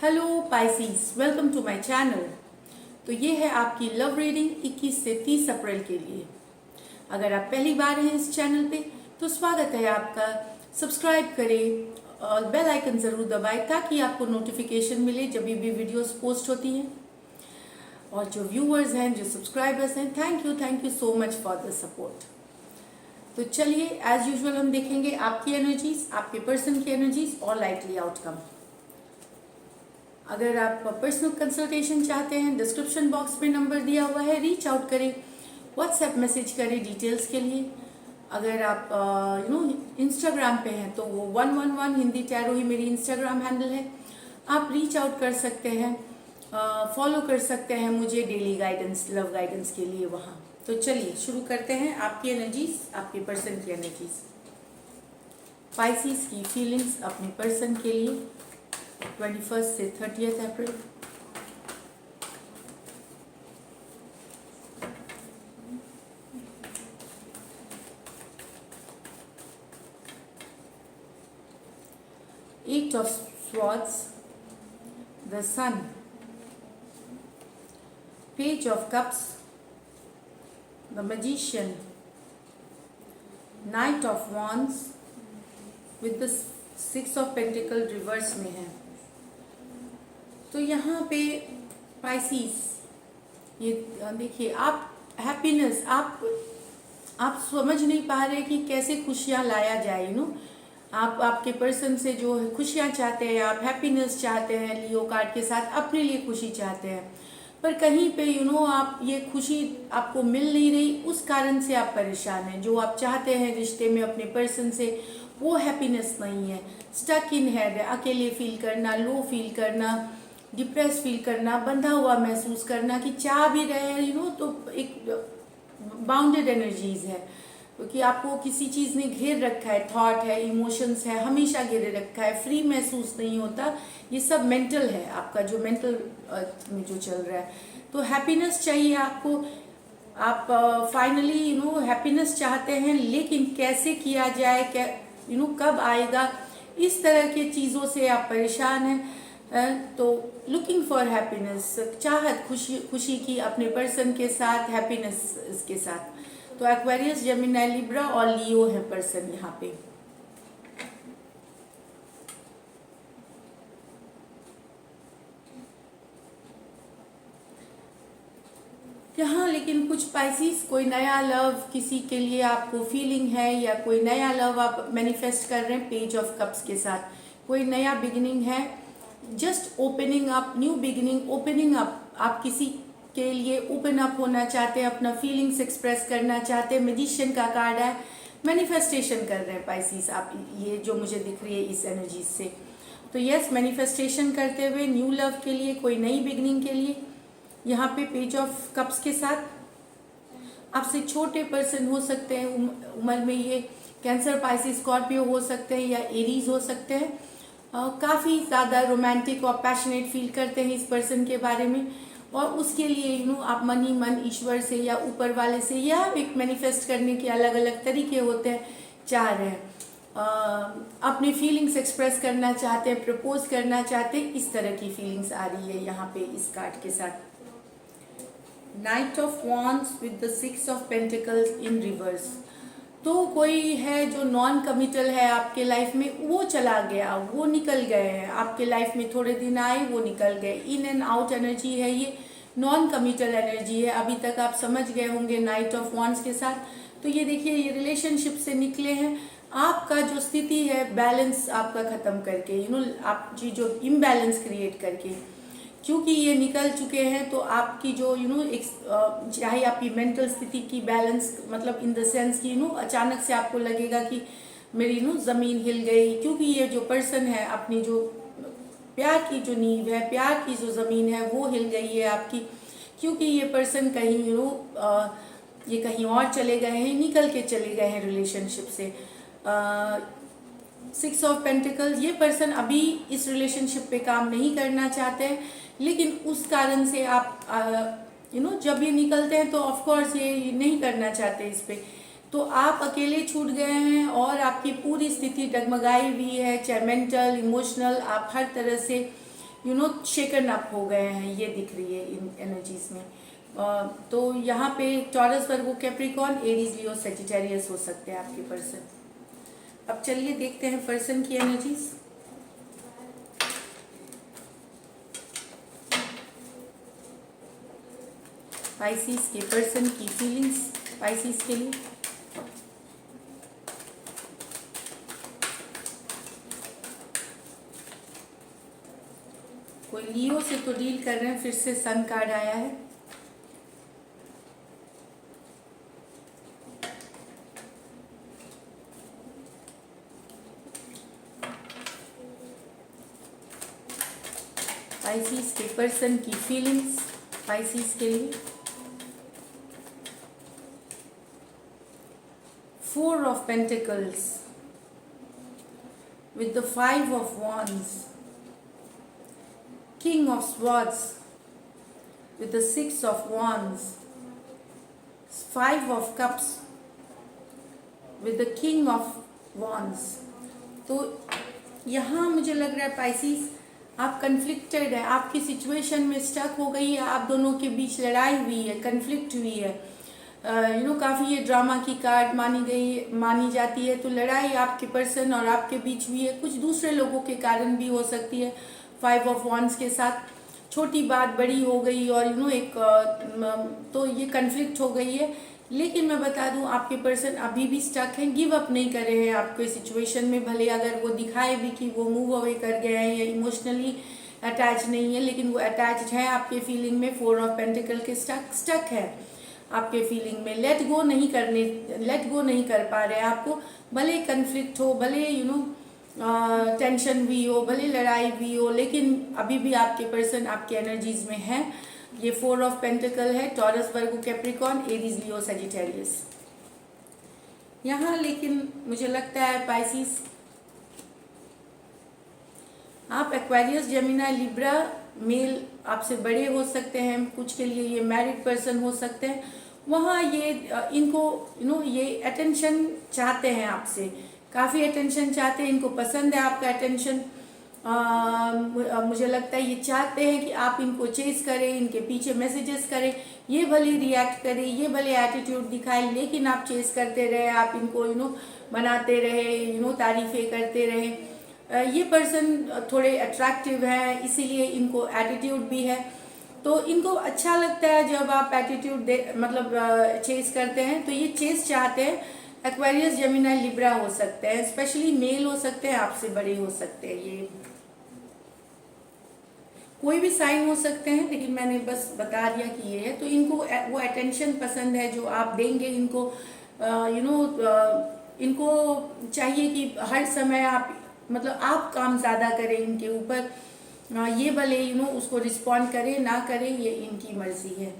Hello पाइसीज, welcome to my channel. तो ये है आपकी लव रीडिंग 21 से 30 अप्रैल के लिए। अगर आप पहली बार हैं इस चैनल पे तो स्वागत है आपका। सब्सक्राइब करें और बेल आइकन ज़रूर दबाएं ताकि आपको नोटिफिकेशन मिले जब भी वीडियोस पोस्ट होती हैं। और जो व्यूअर्स हैं, जो सब्सक्राइबर्स हैं, thank you so much for the support. तो चलिए, एज यूजुअल हम देखेंगे आपकी एनर्जीज, आपके पर्सन की एनर्जीज और लाइकली आउटकम। अगर आप पर्सनल कंसल्टेशन चाहते हैं, डिस्क्रिप्शन बॉक्स में नंबर दिया हुआ है, रीच आउट करें, व्हाट्सएप मैसेज करें डिटेल्स के लिए। अगर आप इंस्टाग्राम पे हैं तो वो 111 हिंदी टैरो ही मेरी इंस्टाग्राम हैंडल है। आप रीच आउट कर सकते हैं, फॉलो कर सकते हैं मुझे डेली गाइडेंस, लव गाइडेंस के लिए वहाँ। तो चलिए शुरू करते हैं आपकी एनर्जीज, आपके पर्सन की एनर्जीज। पाइसीज की फीलिंग्स अपने पर्सन के लिए 21 से 30 अप्रैल। Eight of Swords, the Sun, Page of Cups, the Magician, Knight of Wands with the Six of Pentacles reverse में है। तो यहाँ पे पाइसीज ये देखिए, आप हैप्पीनेस, आप समझ नहीं पा रहे कि कैसे खुशियाँ लाया जाए। आप आपके पर्सन से जो खुशियाँ चाहते हैं, आप हैप्पीनेस चाहते हैं, लियो कार्ड के साथ अपने लिए खुशी चाहते हैं, पर कहीं पे आप ये खुशी आपको मिल नहीं रही, उस कारण से आप परेशान हैं। जो आप चाहते हैं रिश्ते में अपने पर्सन से, वो हैप्पीनेस नहीं है, स्टक इन हेड है। अकेले फील करना, लो फील करना, डिप्रेस फील करना, बंधा हुआ महसूस करना कि चाह भी रहे हैं तो एक बाउंडेड एनर्जीज है, क्योंकि आपको किसी चीज़ ने घेर रखा है, थॉट है, इमोशंस है, हमेशा घेरे रखा है, फ्री महसूस नहीं होता। ये सब मेंटल है, आपका जो मेंटल में जो चल रहा है। तो हैप्पीनेस चाहिए आपको, आप फाइनली हैप्पीनेस चाहते हैं, लेकिन कैसे किया जाए, कब आएगा, इस तरह की चीज़ों से आप परेशान हैं। तो लुकिंग फॉर हैप्पीनेस, चाहत खुशी की अपने पर्सन के साथ, हैप्पीनेस के साथ। तो एक्वेरियस, जेमिनी, लिब्रा और लियो है पर्सन यहाँ पे। यहाँ लेकिन कुछ पाइसीज, कोई नया लव किसी के लिए आपको फीलिंग है, या कोई नया लव आप मैनिफेस्ट कर रहे हैं पेज ऑफ कप्स के साथ। कोई नया बिगिनिंग है, just opening up, new beginning, opening up. आप किसी के लिए ओपन अप होना चाहते हैं, अपना फीलिंग्स एक्सप्रेस करना चाहते हैं। मैजिशियन का कार्ड है, मैनिफेस्टेशन कर रहे हैं पाइसीज आप, ये जो मुझे दिख रही है इस एनर्जी से। तो यस, मैनिफेस्टेशन करते हुए न्यू लव के लिए, कोई नई बिगिनिंग के लिए, यहाँ पे पेज ऑफ कप्स के साथ। आपसे छोटे पर्सन हो सकते हैं उम्र में, ये कैंसर, पाइसिस, स्कॉर्पियो हो सकते हैं, या एरीज हो सकते हैं। काफ़ी ज़्यादा रोमांटिक और पैशनेट फील करते हैं इस पर्सन के बारे में, और उसके लिए आप मन ही मन ईश्वर से या ऊपर वाले से, या एक मैनिफेस्ट करने के अलग अलग तरीके होते हैं, चाह रहे हैं, अपने फीलिंग्स एक्सप्रेस करना चाहते हैं, प्रपोज करना चाहते हैं, इस तरह की फीलिंग्स आ रही है यहाँ पे इस कार्ड के साथ। Night of wands with the six of pentacles in reverse. तो कोई है जो नॉन कमिटल है आपके लाइफ में, वो चला गया, वो निकल गए हैं आपके लाइफ में, थोड़े दिन आए, वो निकल गए। इन एंड आउट एनर्जी है ये, नॉन कमिटल एनर्जी है। अभी तक आप समझ गए होंगे नाइट ऑफ वॉन्ड्स के साथ। तो ये देखिए, ये रिलेशनशिप से निकले हैं। आपका जो स्थिति है, बैलेंस आपका ख़त्म करके, आप जी जो इम्बैलेंस क्रिएट करके, क्योंकि ये निकल चुके हैं, तो आपकी जो चाहे आपकी मेंटल स्थिति की बैलेंस, मतलब इन द सेंस कि अचानक से आपको लगेगा कि मेरी ज़मीन हिल गई, क्योंकि ये जो पर्सन है अपनी जो प्यार की जो नींव है, प्यार की जो ज़मीन है, वो हिल गई है आपकी, क्योंकि ये पर्सन कहीं ये कहीं और चले गए हैं, निकल के चले गए हैं रिलेशनशिप से। सिक्स ऑफ पेंटिकल्स, ये पर्सन अभी इस रिलेशनशिप पे काम नहीं करना चाहते हैं, लेकिन उस कारण से आप जब ये निकलते हैं तो ऑफ कोर्स ये नहीं करना चाहते इस पे, तो आप अकेले छूट गए हैं और आपकी पूरी स्थिति डगमगाई हुई है, चाहे मेंटल, इमोशनल, आप हर तरह से शेकन अप हो गए हैं, ये दिख रही है इन एनर्जीज में। तो यहाँ पे टॉरस, वर्गो, कैप्रिकॉर्न, एरीज, लियो, सेजिटेरियस हो सकते हैं आपके पर्सन। अब चलिए देखते हैं पर्सन की एनर्जीज। पाइसिस के पर्सन की फीलिंग्स पाइसिस के लिए। कोई लियो से तो डील कर रहे हैं, फिर से सन कार्ड आया है। पाइसिस के पर्सन की फीलिंग्स पाइसिस के लिए। 4 of Pentacles with the 5 of Wands, King of Swords with the 6 of Wands, 5 of Cups with the King of Wands। तो यहाँ मुझे लग रहा है पाइसिस आप कन्फ्लिक्टेड है, आपकी सिचुएशन में स्टक हो गई है, आप दोनों के बीच लड़ाई हुई है, कन्फ्लिक्ट हुई है। काफ़ी ये ड्रामा की कार्ड मानी जाती है। तो लड़ाई आपके पर्सन और आपके बीच हुई है, कुछ दूसरे लोगों के कारण भी हो सकती है। 5 ऑफ वॉन्ड्स के साथ छोटी बात बड़ी हो गई और तो ये कन्फ्लिक्ट हो गई है। लेकिन मैं बता दूं आपके पर्सन अभी भी स्टक हैं, गिव अप नहीं कर रहे हैं आपके सिचुएशन में। भले अगर वो दिखाए भी कि वो मूव अवे कर गए हैं या इमोशनली अटैच नहीं है, लेकिन वो अटैच है आपके फीलिंग में। 4 ऑफ पेंटिकल के स्टक है आपके फीलिंग में, लेट गो नहीं कर पा रहे हैं आपको। भले कन्फ्लिक्ट हो, भले टेंशन भी हो, भले लड़ाई भी हो, लेकिन अभी भी आपके पर्सन आपके एनर्जीज में है। ये 4 ऑफ पेंटिकल है, टॉरस, वर्गो, कैप्रिकॉर्न, एरीज, लियो, सेजिटेरियस यहाँ। लेकिन मुझे लगता है पाइसिस आप एक्वेरियस, जेमिनी, लिब्रा, मेल आपसे बड़े हो सकते हैं, कुछ के लिए ये मैरिड पर्सन हो सकते हैं। वहाँ ये इनको ये अटेंशन चाहते हैं आपसे, काफ़ी अटेंशन चाहते हैं, इनको पसंद है आपका अटेंशन। मुझे लगता है ये चाहते हैं कि आप इनको चेस करें, इनके पीछे मैसेजेस करें, ये भले रिएक्ट करें, ये भले एटीट्यूड दिखाएं, लेकिन आप चेस करते रहे, आप इनको बनाते रहे, तारीफें करते रहे। ये पर्सन थोड़े अट्रैक्टिव हैं, इसीलिए इनको एटीट्यूड भी है। तो इनको अच्छा लगता है जब आप एटीट्यूड चेस करते हैं। तो ये चेस चाहते हैं। एक्वेरियस, जेमिनी, लिब्रा हो सकते हैं, स्पेशली मेल हो सकते हैं, आपसे बड़े हो सकते हैं। ये कोई भी साइन हो सकते हैं, लेकिन मैंने बस बता दिया कि ये है। तो इनको वो अटेंशन पसंद है जो आप देंगे इनको। इनको चाहिए कि हर समय आप आप काम ज़्यादा करें इनके ऊपर। ये भले उसको रिस्पॉन्ड करें ना करें, ये इनकी मर्जी है।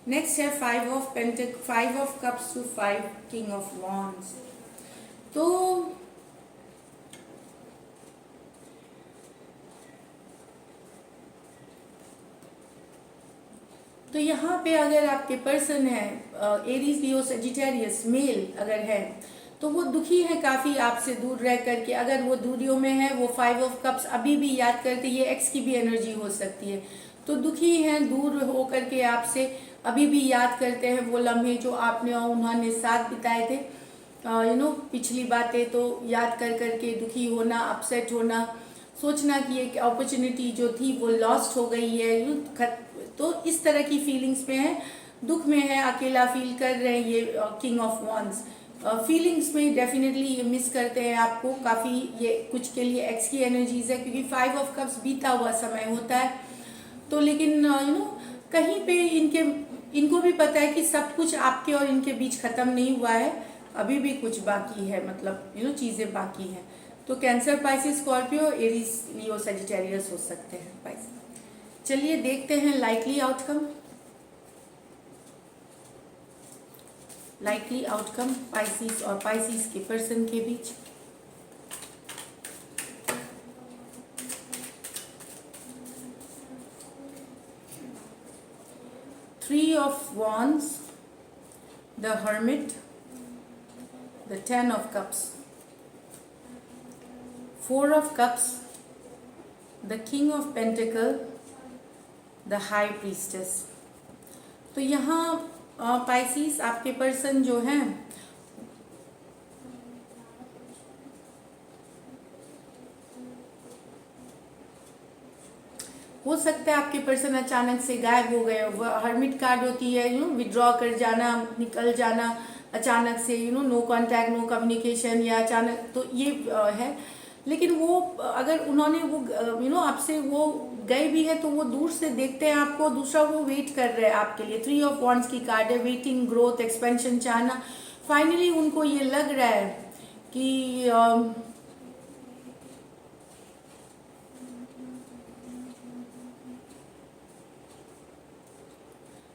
नेक्स्ट है 5 of cups to 5 king of wands. तो यहाँ पे अगर आपके पर्सन है एरीज, लियो, सेजिटेरियस, मेल अगर है, तो वो दुखी है काफ़ी आपसे दूर रह करके। अगर वो दूरियों में है, वो 5 ऑफ कप्स अभी भी याद करते, ये एक्स की भी एनर्जी हो सकती है। तो दुखी हैं, दूर हो करके आपसे अभी भी याद करते हैं वो लम्हे जो आपने और उन्होंने साथ बिताए थे। पिछली बातें तो याद कर करके दुखी होना, अपसेट होना, सोचना कि एक अपॉर्चुनिटी जो थी वो लॉस्ट हो गई है। तो इस तरह की फीलिंग्स में है, दुख में है, अकेला फील कर रहे हैं ये किंग ऑफ वॉन्ड्स। फीलिंग्स में डेफिनेटली ये मिस करते हैं आपको काफ़ी। ये कुछ के लिए एक्स की एनर्जीज है, क्योंकि 5 ऑफ कप्स बीता हुआ समय होता है। तो लेकिन कहीं पे इनको भी पता है कि सब कुछ आपके और इनके बीच ख़त्म नहीं हुआ है, अभी भी कुछ बाकी है, चीज़ें बाकी हैं। तो कैंसर, पाइसिस, स्कॉर्पियो, एरीज, लियो, सेजिटेरियस हो सकते हैं पाइसिस। चलिए देखते हैं लाइकली आउटकम पाइसिस और पाइसिस के पर्सन के बीच। Three of Wands, the Hermit, the 10 of Cups, 4 of Cups, the king of pentacle, the high priestess. तो यहाँ पाइसिस आपके पर्सन जो हैं हो सकता है आपके पर्सन अचानक से गायब हो गए। हर्मिट कार्ड होती है विड्रॉ कर जाना, निकल जाना अचानक से, नो कांटेक्ट, नो कम्युनिकेशन, या अचानक, तो ये है। लेकिन वो अगर उन्होंने वो आपसे वो गए भी है तो वो दूर से देखते हैं आपको। दूसरा, वो वेट कर रहे हैं आपके लिए। 3 ऑफ वॉन्ड्स की कार्ड है, वेटिंग, ग्रोथ, एक्सपेंशन चाहना। फाइनली उनको ये लग रहा है कि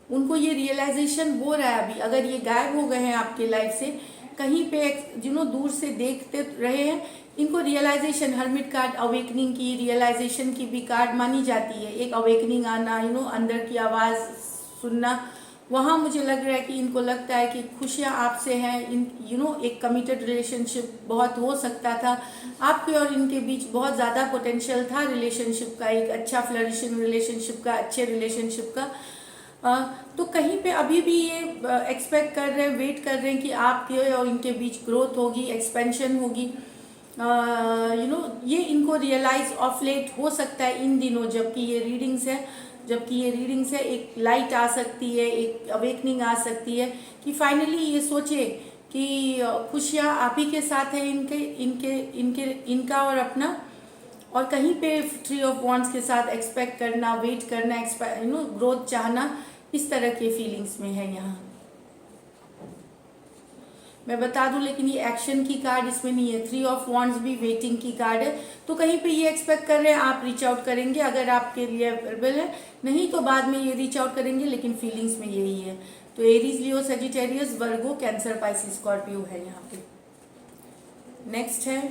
उनको ये रियलाइजेशन हो रहा है अभी, अगर ये गायब हो गए हैं आपके लाइफ से, कहीं पे दूर से देखते रहे हैं, इनको रियलाइजेशन, हर्मिट कार्ड अवेकनिंग की, रियलाइजेशन की भी कार्ड मानी जाती है। एक अवेकनिंग आना, अंदर की आवाज़ सुनना, वहाँ मुझे लग रहा है कि इनको लगता है कि खुशियाँ आपसे हैं। एक कमिटेड रिलेशनशिप बहुत हो सकता था आपके और इनके बीच, बहुत ज़्यादा पोटेंशियल था रिलेशनशिप का, एक अच्छा फ्लरिशिंग रिलेशनशिप का, अच्छे रिलेशनशिप का। तो कहीं पे अभी भी ये एक्सपेक्ट कर रहे हैं, वेट कर रहे हैं कि आपके और इनके बीच ग्रोथ होगी, एक्सपेंशन होगी। ये इनको रियलाइज ऑफ लेट हो सकता है इन दिनों, जबकि ये रीडिंग्स है, एक लाइट आ सकती है, एक अवेकनिंग आ सकती है कि फाइनली ये सोचे कि खुशियाँ आप ही के साथ है इनका और अपना। और कहीं पे 3 ऑफ वॉन्ड्स के साथ एक्सपेक्ट करना, वेट करना, ग्रोथ चाहना, इस तरह के फीलिंग्स में है यहाँ। मैं बता दूं, लेकिन ये एक्शन की कार्ड इसमें नहीं है। 3 ऑफ वॉन्ड्स भी वेटिंग की कार्ड है। तो कहीं पे ये एक्सपेक्ट कर रहे हैं आप रीच आउट करेंगे, अगर आपके लिए अवेलेबल है, नहीं तो बाद में ये रीच आउट करेंगे, लेकिन फीलिंग्स में यही है। तो एरीज, लियो, सजिटेरियस, वर्गो, कैंसर, पाइसिस, स्कॉर्पियो है यहाँ पे। नेक्स्ट है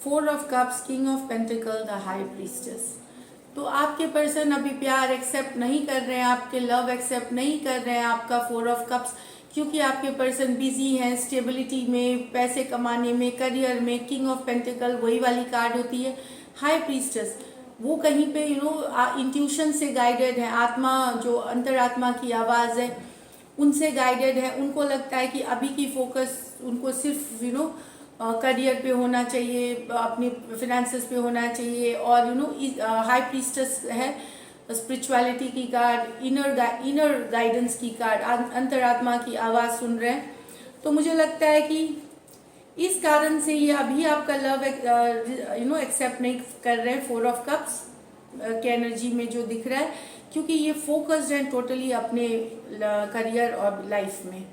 4 of cups, king of pentacle, the high priestess. तो आपके पर्सन अभी प्यार एक्सेप्ट नहीं कर रहे हैं, आपके लव एक्सेप्ट नहीं कर रहे हैं आपका 4 ऑफ कप्स, क्योंकि आपके पर्सन बिजी हैं स्टेबिलिटी में, पैसे कमाने में, करियर में। किंग ऑफ पेंटिकल वही वाली कार्ड होती है। हाई प्रीस्टेस वो कहीं पे इंट्यूशन से गाइडेड है, आत्मा जो अंतरात्मा की आवाज़ है उनसे गाइडेड है। उनको लगता है कि अभी की फोकस उनको सिर्फ करियर पे होना चाहिए, अपने फिनेंसेस पे होना चाहिए। और हाई प्रीस्टेस है स्पिरिचुअलिटी की कार्ड, इनर गाइडेंस की कार्ड, अंतरात्मा की आवाज़ सुन रहे हैं। तो मुझे लगता है कि इस कारण से ये अभी आपका लव एक्सेप्ट नहीं कर रहे हैं 4 ऑफ कप्स के एनर्जी में जो दिख रहा है, क्योंकि ये फोकस्ड हैं टोटली अपने करियर और लाइफ में।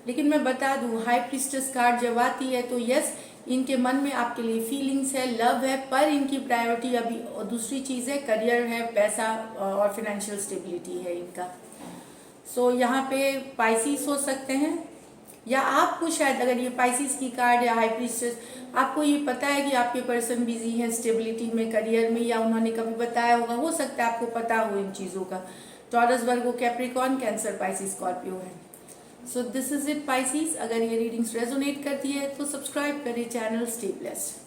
लेकिन मैं बता दूं, हाई प्रीस्टेस कार्ड जब आती है तो यस, इनके मन में आपके लिए फीलिंग्स है, लव है, पर इनकी प्रायोरिटी अभी दूसरी चीज़ है, करियर है, पैसा और फाइनेंशियल स्टेबिलिटी है इनका। सो यहाँ पे पाइसिस हो सकते हैं, या आपको शायद, अगर ये पाइसिस की कार्ड या हाई प्रीस्टेस, आपको ये पता है कि आपके पर्सन बिजी हैं स्टेबिलिटी में, करियर में, या उन्होंने कभी बताया होगा, हो सकता है आपको पता हो इन चीज़ों का। टॉरस, वर्गो, कैप्रिकॉर्न, कैंसर, पाइसिस, स्कॉर्पियो है। So this is it Pisces. अगर ये रीडिंग्स रेजोनेट करती है तो सब्सक्राइब करें चैनल। Stay blessed.